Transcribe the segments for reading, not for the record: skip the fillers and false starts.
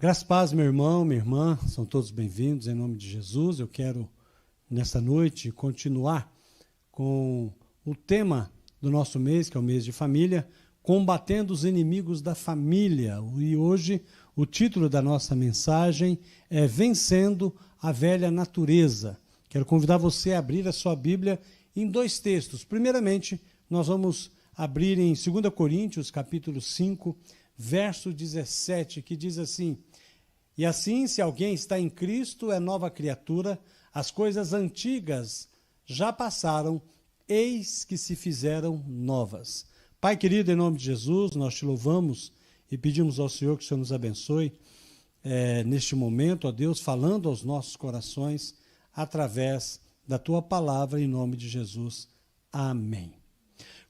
Graças a paz, meu irmão, minha irmã, são todos bem-vindos em nome de Jesus. Eu quero, nesta noite, continuar com o tema do nosso mês, que é o mês de família, combatendo os inimigos da família. E hoje o título da nossa mensagem é Vencendo a Velha Natureza. Quero convidar você a abrir a sua Bíblia em dois textos. Primeiramente, nós vamos abrir em 2 Coríntios, capítulo 5, verso 17, que diz assim: E assim, se alguém está em Cristo, é nova criatura, as coisas antigas já passaram, eis que se fizeram novas. Pai querido, em nome de Jesus, nós te louvamos e pedimos ao Senhor que o Senhor nos abençoe neste momento, ó Deus, falando aos nossos corações através da tua palavra, em nome de Jesus. Amém.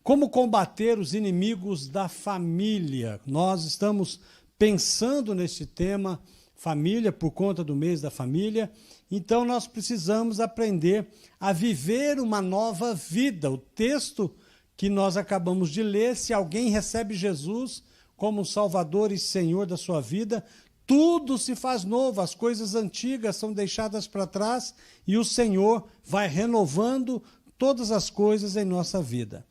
Como combater os inimigos da família? Nós estamos pensando nesse tema, família, por conta do mês da família. Então nós precisamos aprender a viver uma nova vida. O texto que nós acabamos de ler, se alguém recebe Jesus como Salvador e Senhor da sua vida, tudo se faz novo, as coisas antigas são deixadas para trás e o Senhor vai renovando todas as coisas em nossa vida.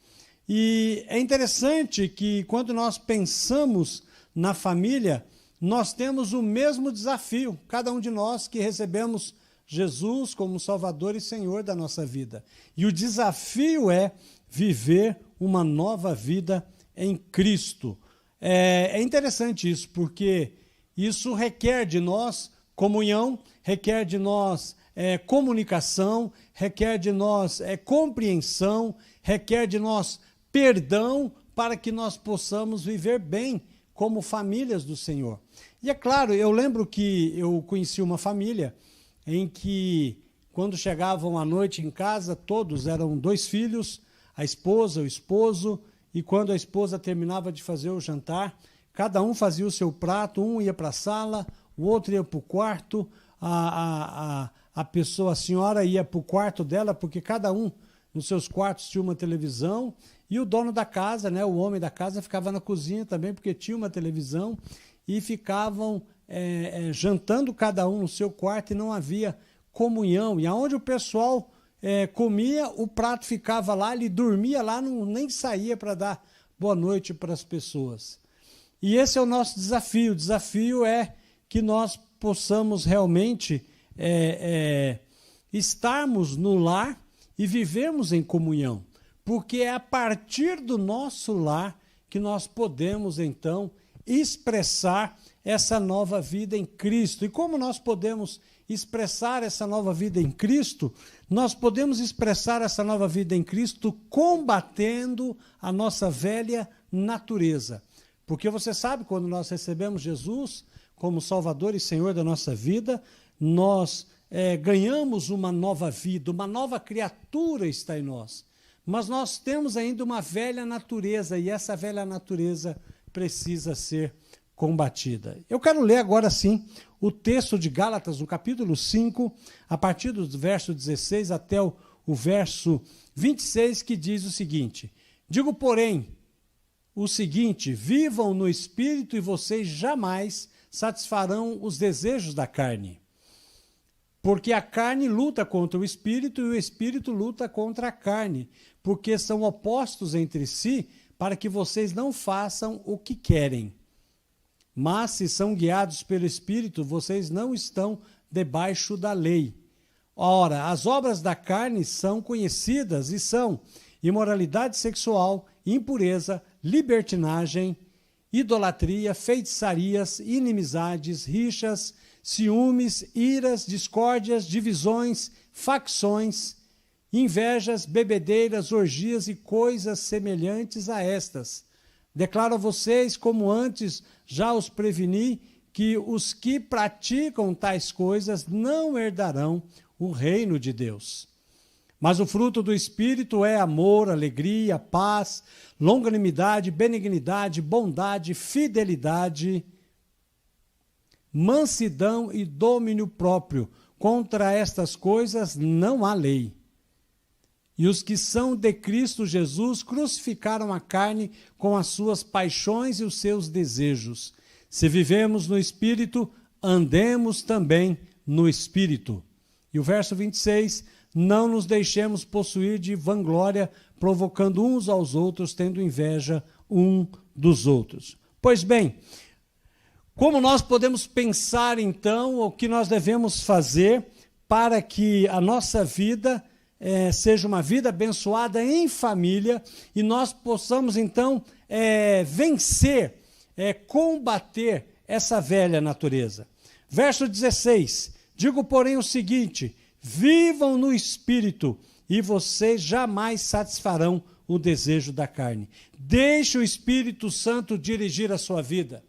E é interessante que quando nós pensamos na família, nós temos o mesmo desafio, cada um de nós que recebemos Jesus como Salvador e Senhor da nossa vida. E o desafio é viver uma nova vida em Cristo. É interessante isso, porque isso requer de nós comunhão, requer de nós comunicação, requer de nós compreensão, requer de nós perdão para que nós possamos viver bem como famílias do Senhor. E é claro, eu lembro que eu conheci uma família em que, quando chegavam à noite em casa, todos eram 2 filhos, a esposa, o esposo, e quando a esposa terminava de fazer o jantar, cada um fazia o seu prato, um ia para a sala, o outro ia para o quarto, a senhora ia para o quarto dela, porque cada um nos seus quartos tinha uma televisão, e o dono da casa, né, o homem da casa, ficava na cozinha também, porque tinha uma televisão, e ficavam jantando cada um no seu quarto, e não havia comunhão. E aonde o pessoal comia, o prato ficava lá, ele dormia lá, nem saía para dar boa noite para as pessoas. E esse é o nosso desafio. O desafio é que nós possamos realmente estarmos no lar e vivermos em comunhão, porque é a partir do nosso lar que nós podemos, então, expressar essa nova vida em Cristo. E como nós podemos expressar essa nova vida em Cristo? Nós podemos expressar essa nova vida em Cristo combatendo a nossa velha natureza. Porque você sabe, quando nós recebemos Jesus como Salvador e Senhor da nossa vida, nós ganhamos uma nova vida, uma nova criatura está em nós. Mas nós temos ainda uma velha natureza, e essa velha natureza precisa ser combatida. Eu quero ler agora sim o texto de Gálatas, no capítulo 5, a partir do verso 16 até o verso 26, que diz o seguinte: Digo, porém, o seguinte: vivam no Espírito e vocês jamais satisfarão os desejos da carne. Porque a carne luta contra o Espírito e o Espírito luta contra a carne, porque são opostos entre si, para que vocês não façam o que querem. Mas se são guiados pelo Espírito, vocês não estão debaixo da lei. Ora, as obras da carne são conhecidas e são imoralidade sexual, impureza, libertinagem, idolatria, feitiçarias, inimizades, rixas, ciúmes, iras, discórdias, divisões, facções, invejas, bebedeiras, orgias e coisas semelhantes a estas. Declaro a vocês, como antes já os preveni, que os que praticam tais coisas não herdarão o reino de Deus. Mas o fruto do Espírito é amor, alegria, paz, longanimidade, benignidade, bondade, fidelidade, mansidão e domínio próprio. Contra estas coisas não há lei. E os que são de Cristo Jesus crucificaram a carne com as suas paixões e os seus desejos. Se vivemos no Espírito, andemos também no Espírito. E o verso 26, não nos deixemos possuir de vanglória, provocando uns aos outros, tendo inveja um dos outros. Pois bem, como nós podemos pensar, então, o que nós devemos fazer para que a nossa vida seja uma vida abençoada em família e nós possamos, então, vencer, combater essa velha natureza. Verso 16, digo, porém, o seguinte, vivam no Espírito e vocês jamais satisfarão o desejo da carne. Deixe o Espírito Santo dirigir a sua vida.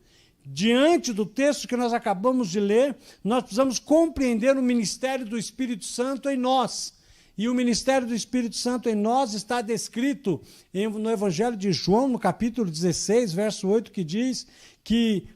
Diante do texto que nós acabamos de ler, nós precisamos compreender o ministério do Espírito Santo em nós. E o ministério do Espírito Santo em nós está descrito no Evangelho de João, no capítulo 16, verso 8, que diz que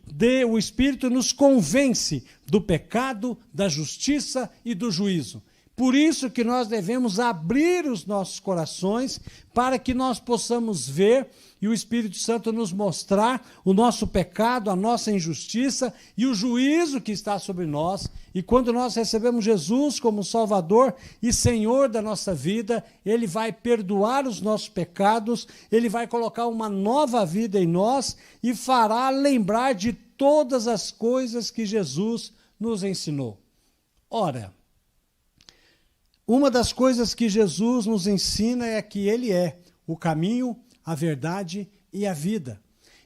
o Espírito nos convence do pecado, da justiça e do juízo. Por isso que nós devemos abrir os nossos corações para que nós possamos ver e o Espírito Santo nos mostrar o nosso pecado, a nossa injustiça e o juízo que está sobre nós. E quando nós recebemos Jesus como Salvador e Senhor da nossa vida, Ele vai perdoar os nossos pecados, Ele vai colocar uma nova vida em nós e fará lembrar de todas as coisas que Jesus nos ensinou. Ora, uma das coisas que Jesus nos ensina é que Ele é o caminho, a verdade e a vida.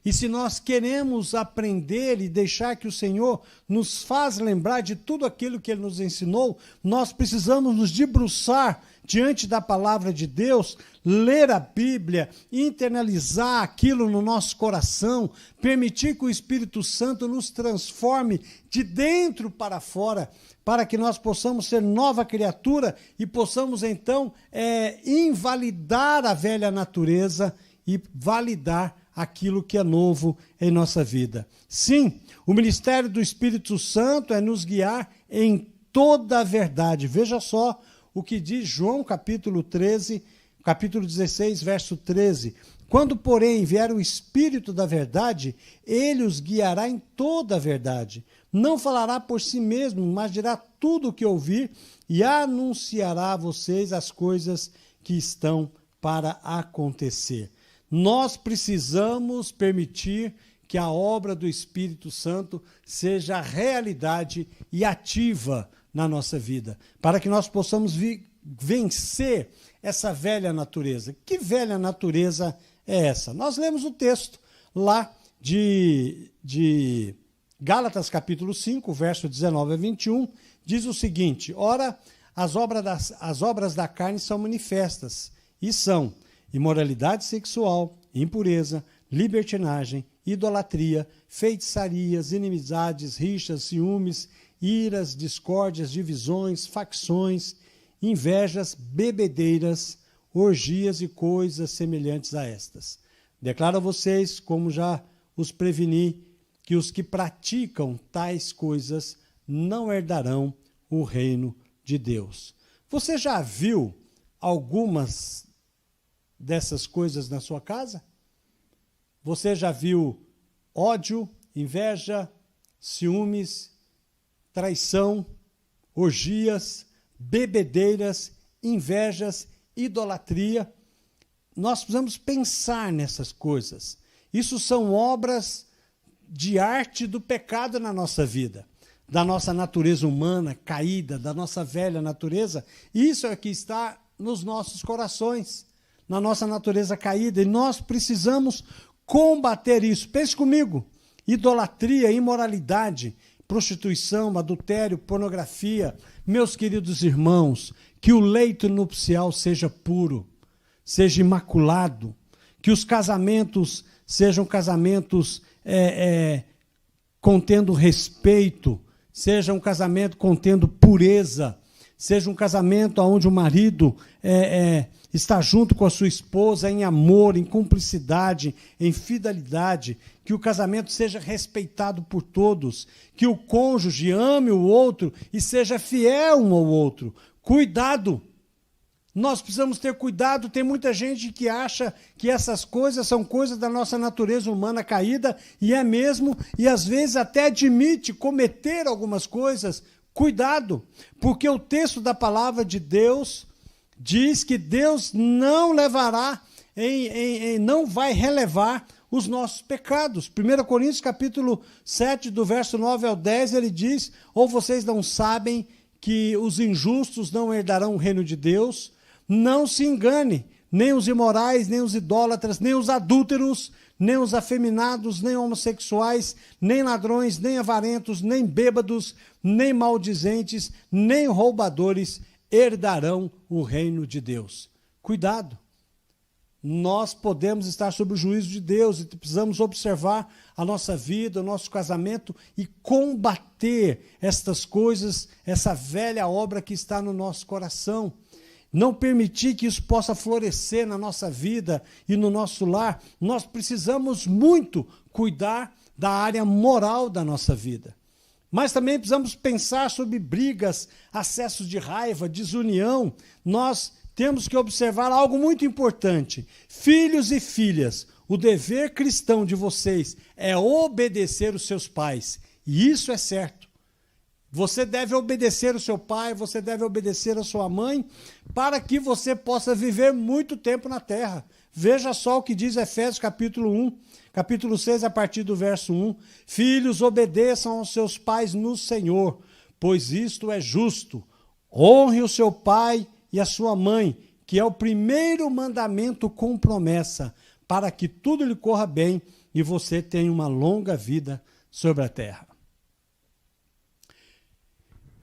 E se nós queremos aprender e deixar que o Senhor nos faz lembrar de tudo aquilo que Ele nos ensinou, nós precisamos nos debruçar diante da palavra de Deus, ler a Bíblia, internalizar aquilo no nosso coração, permitir que o Espírito Santo nos transforme de dentro para fora, para que nós possamos ser nova criatura e possamos então invalidar a velha natureza e validar aquilo que é novo em nossa vida. Sim, o ministério do Espírito Santo é nos guiar em toda a verdade. Veja só o que diz João capítulo 16, verso 13. Quando, porém, vier o Espírito da verdade, ele os guiará em toda a verdade. Não falará por si mesmo, mas dirá tudo o que ouvir e anunciará a vocês as coisas que estão para acontecer. Nós precisamos permitir que a obra do Espírito Santo seja realidade e ativa na nossa vida, para que nós possamos vencer essa velha natureza. Que velha natureza é essa? Nós lemos o texto lá de Gálatas capítulo 5, verso 19 a 21, diz o seguinte, ora, as obras da carne são manifestas, e são imoralidade sexual, impureza, libertinagem, idolatria, feitiçarias, inimizades, rixas, ciúmes, iras, discórdias, divisões, facções, invejas, bebedeiras, orgias e coisas semelhantes a estas. Declaro a vocês, como já os preveni, que os que praticam tais coisas não herdarão o reino de Deus. Você já viu algumas dessas coisas na sua casa? Você já viu ódio, inveja, ciúmes, traição, orgias, bebedeiras, invejas, idolatria? Nós precisamos pensar nessas coisas. Isso são obras de arte do pecado na nossa vida, da nossa natureza humana caída, da nossa velha natureza. Isso é o que está nos nossos corações, na nossa natureza caída, e nós precisamos combater isso. Pense comigo, idolatria, imoralidade, prostituição, adultério, pornografia. Meus queridos irmãos, que o leito nupcial seja puro, seja imaculado, que os casamentos sejam casamentos contendo respeito, seja um casamento contendo pureza, seja um casamento onde o marido está junto com a sua esposa em amor, em cumplicidade, em fidelidade, que o casamento seja respeitado por todos, que o cônjuge ame o outro e seja fiel um ao outro. Cuidado! Nós precisamos ter cuidado. Tem muita gente que acha que essas coisas são coisas da nossa natureza humana caída, e é mesmo, e às vezes até admite cometer algumas coisas. Cuidado, porque o texto da palavra de Deus diz que Deus não levará, não vai relevar os nossos pecados. 1 Coríntios capítulo 7, do verso 9 ao 10, ele diz: ou vocês não sabem que os injustos não herdarão o reino de Deus? Não se engane, nem os imorais, nem os idólatras, nem os adúlteros, nem os afeminados, nem homossexuais, nem ladrões, nem avarentos, nem bêbados, nem maldizentes, nem roubadores herdarão o reino de Deus. Cuidado. Nós podemos estar sob o juízo de Deus e precisamos observar a nossa vida, o nosso casamento e combater estas coisas, essa velha obra que está no nosso coração. Não permitir que isso possa florescer na nossa vida e no nosso lar. Nós precisamos muito cuidar da área moral da nossa vida. Mas também precisamos pensar sobre brigas, acessos de raiva, desunião. Nós temos que observar algo muito importante. Filhos e filhas, o dever cristão de vocês é obedecer os seus pais. E isso é certo. Você deve obedecer o seu pai, você deve obedecer a sua mãe, para que você possa viver muito tempo na terra. Veja só o que diz Efésios capítulo 1, capítulo 6, a partir do verso 1. Filhos, obedeçam aos seus pais no Senhor, pois isto é justo. Honre o seu pai e a sua mãe, que é o primeiro mandamento com promessa, para que tudo lhe corra bem e você tenha uma longa vida sobre a terra.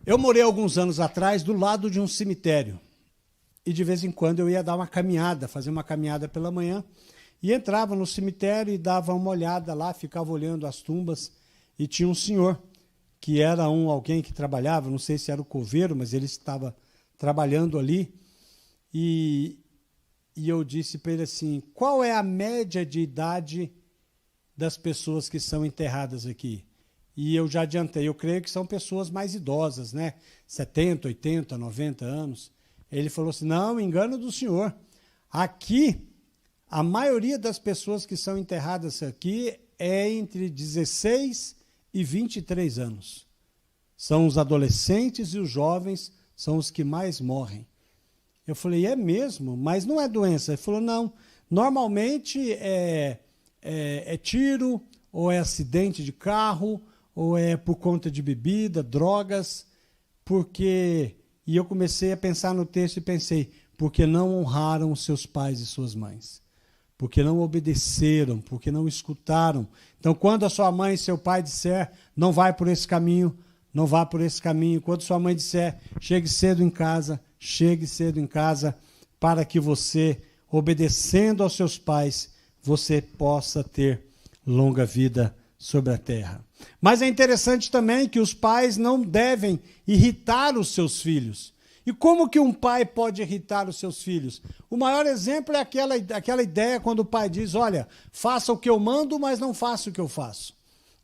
Eu morei alguns anos atrás do lado de um cemitério, e de vez em quando eu ia dar uma caminhada, fazer uma caminhada pela manhã, e entrava no cemitério e dava uma olhada lá, ficava olhando as tumbas, e tinha um senhor, que era alguém que trabalhava, não sei se era o coveiro, mas ele estava trabalhando ali, e eu disse para ele assim: qual é a média de idade das pessoas que são enterradas aqui? E eu já adiantei, eu creio que são pessoas mais idosas, né? 70, 80, 90 anos. Ele falou assim: não, engano do senhor. Aqui, a maioria das pessoas que são enterradas aqui é entre 16 e 23 anos. São os adolescentes e os jovens, são os que mais morrem. Eu falei: é mesmo? Mas não é doença? Ele falou: não, normalmente é tiro, ou é acidente de carro, ou é por conta de bebida, drogas, porque... E eu comecei a pensar no texto e pensei: porque não honraram os seus pais e suas mães, porque não obedeceram, porque não escutaram. Então, quando a sua mãe e seu pai disser: não vai por esse caminho, não vá por esse caminho. Quando sua mãe disser: chegue cedo em casa, para que você, obedecendo aos seus pais, você possa ter longa vida sobre a terra. Mas é interessante também que os pais não devem irritar os seus filhos. E como que um pai pode irritar os seus filhos? O maior exemplo é aquela ideia quando o pai diz: olha, faça o que eu mando, mas não faça o que eu faço.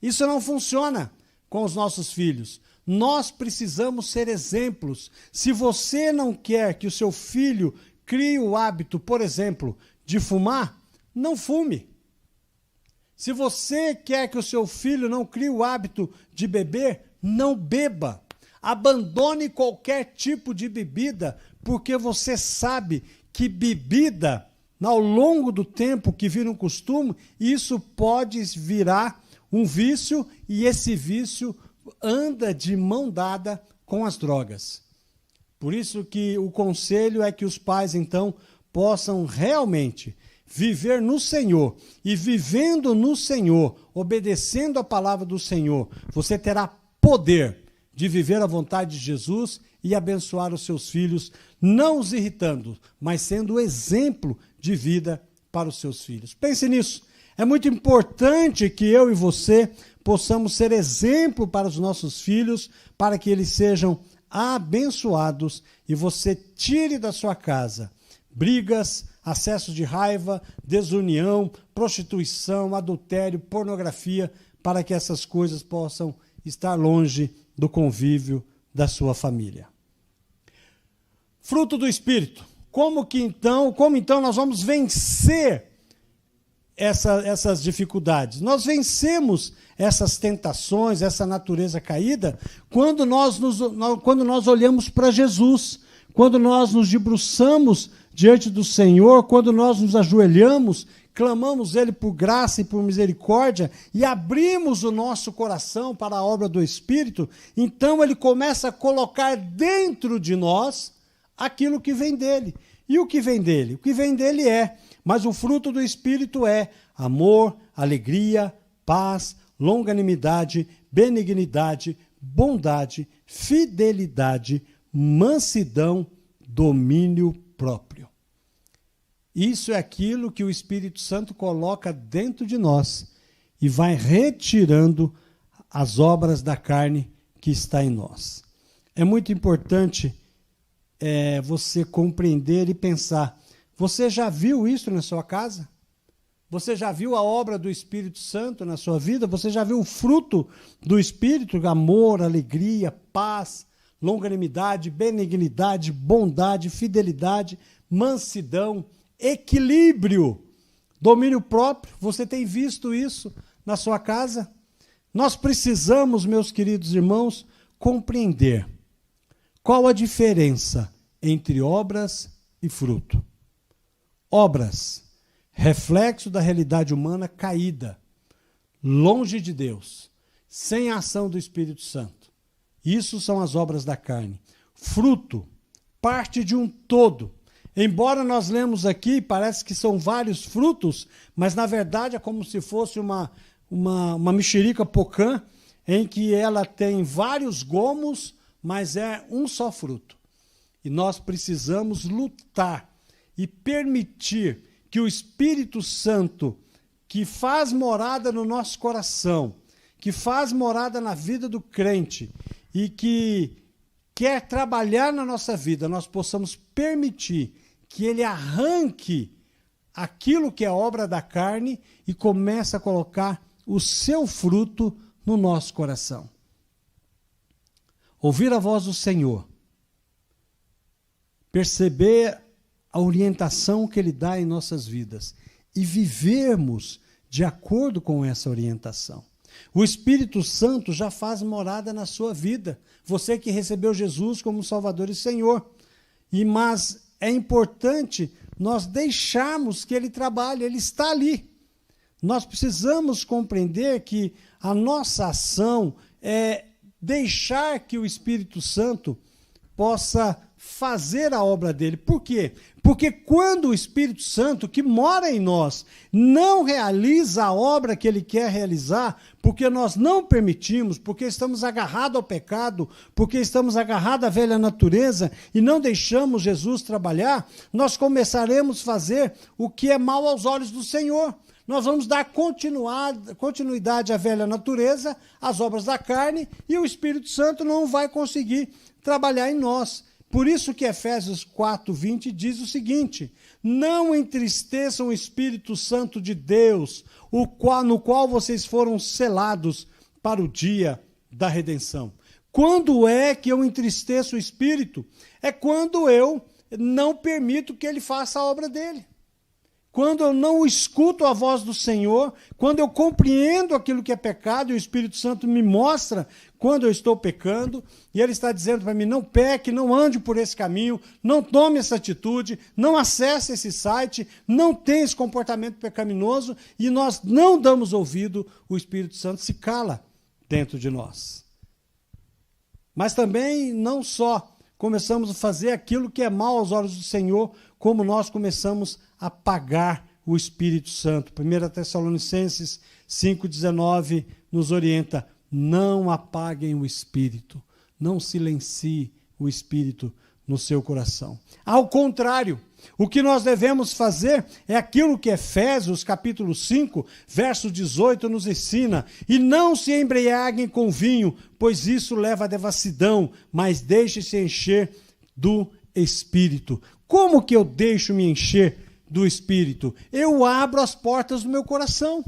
Isso não funciona com os nossos filhos. Nós precisamos ser exemplos. Se você não quer que o seu filho crie o hábito, por exemplo, de fumar, não fume. Se você quer que o seu filho não crie o hábito de beber, não beba. Abandone qualquer tipo de bebida, porque você sabe que bebida, ao longo do tempo que vira um costume, isso pode virar um vício, e esse vício anda de mão dada com as drogas. Por isso que o conselho é que os pais, então, possam realmente viver no Senhor, e vivendo no Senhor, obedecendo a palavra do Senhor, você terá poder de viver a vontade de Jesus e abençoar os seus filhos, não os irritando, mas sendo exemplo de vida para os seus filhos. Pense nisso. É muito importante que eu e você possamos ser exemplo para os nossos filhos, para que eles sejam abençoados e você tire da sua casa brigas, acessos de raiva, desunião, prostituição, adultério, pornografia, para que essas coisas possam estar longe do convívio da sua família. Fruto do Espírito. Como então nós vamos vencer essas dificuldades? Nós vencemos essas tentações, essa natureza caída, quando nós olhamos para Jesus, quando nós nos debruçamos diante do Senhor, quando nós nos ajoelhamos, clamamos Ele por graça e por misericórdia e abrimos o nosso coração para a obra do Espírito, então Ele começa a colocar dentro de nós aquilo que vem dele. E o que vem dele? O que vem dele mas o fruto do Espírito é amor, alegria, paz, longanimidade, benignidade, bondade, fidelidade, mansidão, domínio próprio. Isso é aquilo que o Espírito Santo coloca dentro de nós e vai retirando as obras da carne que está em nós. É muito importante você compreender e pensar. Você já viu isso na sua casa? Você já viu a obra do Espírito Santo na sua vida? Você já viu o fruto do Espírito? Amor, alegria, paz, longanimidade, benignidade, bondade, fidelidade, mansidão, equilíbrio, domínio próprio. Você tem visto isso na sua casa? Nós precisamos, meus queridos irmãos, compreender qual a diferença entre obras e fruto. Obras, reflexo da realidade humana caída, longe de Deus, sem a ação do Espírito Santo. Isso são as obras da carne. Fruto, parte de um todo. Embora nós lemos aqui, parece que são vários frutos, mas na verdade é como se fosse uma mexerica pocã, em que ela tem vários gomos, mas é um só fruto. E nós precisamos lutar e permitir que o Espírito Santo, que faz morada no nosso coração, que faz morada na vida do crente e que quer trabalhar na nossa vida, nós possamos permitir que ele arranque aquilo que é obra da carne e comece a colocar o seu fruto no nosso coração. Ouvir a voz do Senhor, perceber a orientação que Ele dá em nossas vidas e vivermos de acordo com essa orientação. O Espírito Santo já faz morada na sua vida, você que recebeu Jesus como Salvador e Senhor. Mas é importante nós deixarmos que Ele trabalhe, Ele está ali. Nós precisamos compreender que a nossa ação é deixar que o Espírito Santo possa fazer a obra dele. Por quê? Porque quando o Espírito Santo, que mora em nós, não realiza a obra que ele quer realizar, porque nós não permitimos, porque estamos agarrados ao pecado, porque estamos agarrados à velha natureza e não deixamos Jesus trabalhar, nós começaremos a fazer o que é mal aos olhos do Senhor. Nós vamos dar continuidade à velha natureza, às obras da carne, e o Espírito Santo não vai conseguir trabalhar em nós. Por isso que Efésios 4:20 diz o seguinte: não entristeçam o Espírito Santo de Deus, no qual vocês foram selados para o dia da redenção. Quando é que eu entristeço o Espírito? É quando eu não permito que ele faça a obra dele. Quando eu não escuto a voz do Senhor, quando eu compreendo aquilo que é pecado e o Espírito Santo me mostra quando eu estou pecando, e Ele está dizendo para mim, não peque, não ande por esse caminho, não tome essa atitude, não acesse esse site, não tenha esse comportamento pecaminoso, e nós não damos ouvido, o Espírito Santo se cala dentro de nós. Mas também não só começamos a fazer aquilo que é mal aos olhos do Senhor, como nós começamos a apagar o Espírito Santo. 1 Tessalonicenses 5,19 nos orienta, não apaguem o Espírito, não silencie o Espírito no seu coração. Ao contrário, o que nós devemos fazer é aquilo que Efésios capítulo 5, verso 18 nos ensina, e não se embriaguem com vinho, pois isso leva à devassidão, mas deixe-se encher do Espírito. Como que eu deixo me encher do Espírito? Eu abro as portas do meu coração.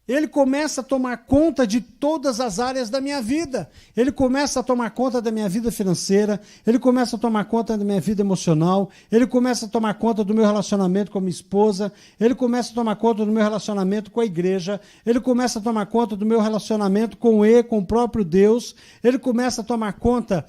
Ele começa a tomar conta de todas as áreas da minha vida. Ele começa a tomar conta da minha vida financeira, ele começa a tomar conta da minha vida emocional, ele começa a tomar conta do meu relacionamento com a minha esposa, ele começa a tomar conta do meu relacionamento com a igreja, ele começa a tomar conta do meu relacionamento com ele, com o próprio Deus, ele começa a tomar conta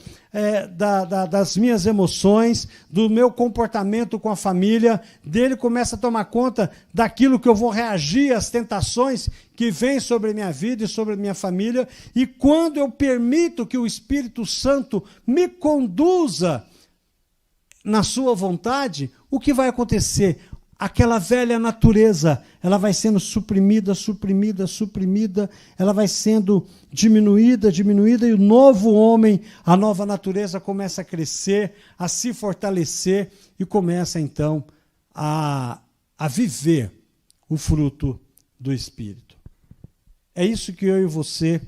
das minhas emoções, do meu comportamento com a família, dele começa a tomar conta daquilo que eu vou reagir às tentações que vêm sobre a minha vida e sobre a minha família, e quando eu permito que o Espírito Santo me conduza na sua vontade, o que vai acontecer? Aquela velha natureza, ela vai sendo suprimida, ela vai sendo diminuída, e o novo homem, a nova natureza começa a crescer, a se fortalecer e começa então a viver o fruto do Espírito. É isso que eu e você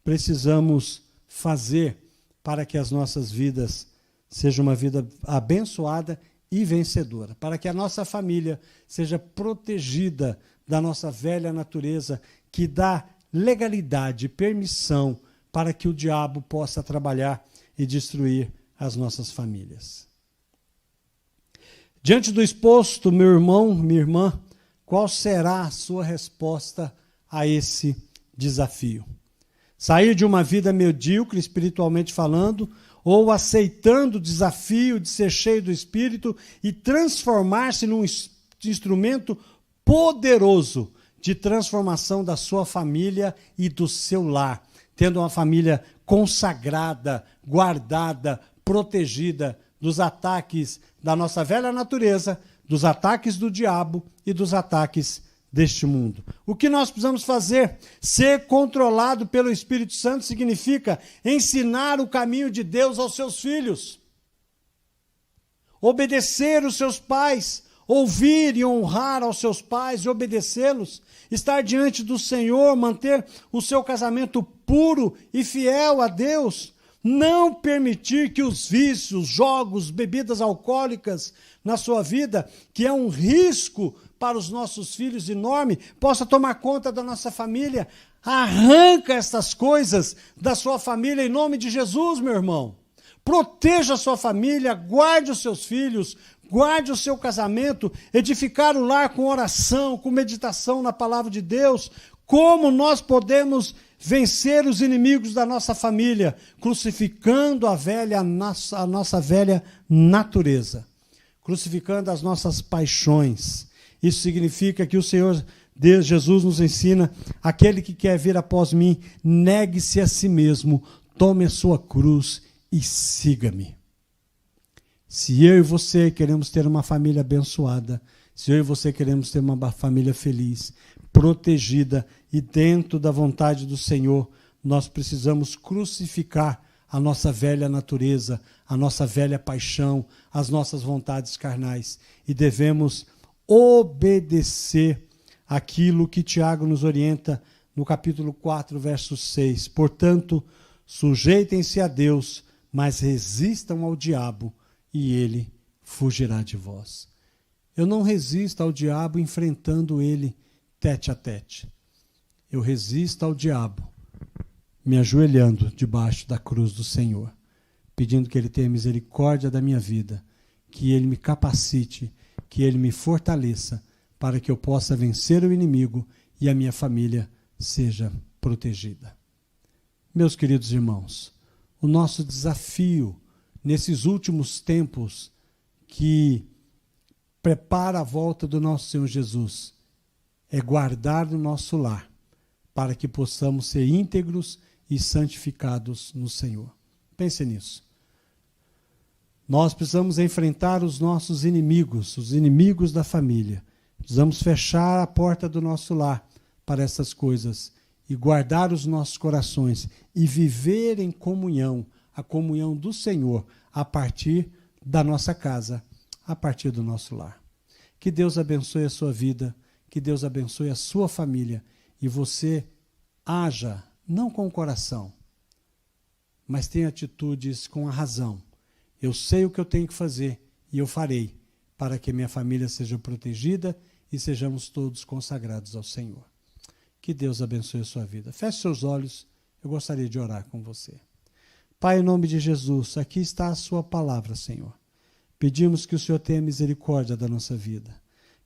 precisamos fazer para que as nossas vidas sejam uma vida abençoada e vencedora, para que a nossa família seja protegida da nossa velha natureza, que dá legalidade, permissão para que o diabo possa trabalhar e destruir as nossas famílias. Diante do exposto, meu irmão, minha irmã, qual será a sua resposta a esse desafio? Sair de uma vida medíocre, espiritualmente falando, ou aceitando o desafio de ser cheio do Espírito e transformar-se num instrumento poderoso de transformação da sua família e do seu lar, tendo uma família consagrada, guardada, protegida dos ataques da nossa velha natureza, dos ataques do diabo e dos ataques deste mundo. O que nós precisamos fazer? Ser controlado pelo Espírito Santo significa ensinar o caminho de Deus aos seus filhos, obedecer os seus pais, ouvir e honrar aos seus pais e obedecê-los, estar diante do Senhor, manter o seu casamento puro e fiel a Deus, não permitir que os vícios, jogos, bebidas alcoólicas na sua vida, que é um risco para os nossos filhos enorme, possa tomar conta da nossa família. Arranca essas coisas da sua família em nome de Jesus, meu irmão. Proteja a sua família, guarde os seus filhos, guarde o seu casamento, edificar o lar com oração, com meditação na palavra de Deus. Como nós podemos vencer os inimigos da nossa família? Crucificando a nossa velha natureza, crucificando as nossas paixões. Isso significa que o Senhor Deus, Jesus nos ensina: aquele que quer vir após mim, negue-se a si mesmo, tome a sua cruz e siga-me. Se eu e você queremos ter uma família abençoada, se eu e você queremos ter uma família feliz, protegida e dentro da vontade do Senhor, nós precisamos crucificar a nossa velha natureza, a nossa velha paixão, as nossas vontades carnais, e devemos obedecer aquilo que Tiago nos orienta no capítulo 4, verso 6. Portanto, sujeitem-se a Deus, mas resistam ao diabo, e ele fugirá de vós. Eu não resisto ao diabo enfrentando ele tete a tete. Eu resisto ao diabo me ajoelhando debaixo da cruz do Senhor, pedindo que ele tenha misericórdia da minha vida, que ele me capacite, que ele me fortaleça para que eu possa vencer o inimigo e a minha família seja protegida. Meus queridos irmãos, o nosso desafio nesses últimos tempos que prepara a volta do nosso Senhor Jesus é guardar o nosso lar para que possamos ser íntegros e santificados no Senhor. Pense nisso. Nós precisamos enfrentar os nossos inimigos, os inimigos da família. Precisamos fechar a porta do nosso lar para essas coisas e guardar os nossos corações e viver em comunhão, a comunhão do Senhor, a partir da nossa casa, a partir do nosso lar. Que Deus abençoe a sua vida, que Deus abençoe a sua família e você haja não com o coração, mas tenha atitudes com a razão. Eu sei o que eu tenho que fazer e eu farei para que minha família seja protegida e sejamos todos consagrados ao Senhor. Que Deus abençoe a sua vida. Feche seus olhos, eu gostaria de orar com você. Pai, em nome de Jesus, aqui está a sua palavra, Senhor. Pedimos que o Senhor tenha misericórdia da nossa vida.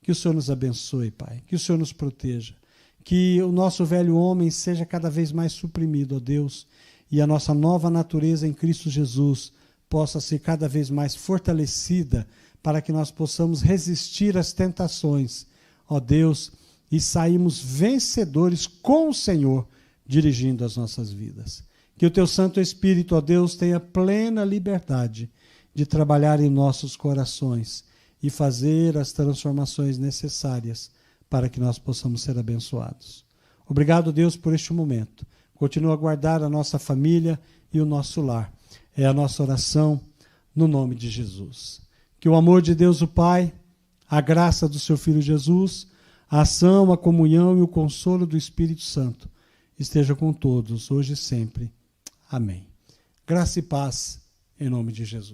Que o Senhor nos abençoe, Pai. Que o Senhor nos proteja. Que o nosso velho homem seja cada vez mais suprimido, ó Deus, e a nossa nova natureza em Cristo Jesus possa ser cada vez mais fortalecida para que nós possamos resistir às tentações, ó Deus, e sairmos vencedores com o Senhor dirigindo as nossas vidas. Que o Teu Santo Espírito, ó Deus, tenha plena liberdade de trabalhar em nossos corações e fazer as transformações necessárias para que nós possamos ser abençoados. Obrigado, Deus, por este momento. Continua a guardar a nossa família e o nosso lar. É a nossa oração no nome de Jesus. Que o amor de Deus, o Pai, a graça do seu Filho Jesus, a ação, a comunhão e o consolo do Espírito Santo esteja com todos, hoje e sempre. Amém. Graça e paz, em nome de Jesus.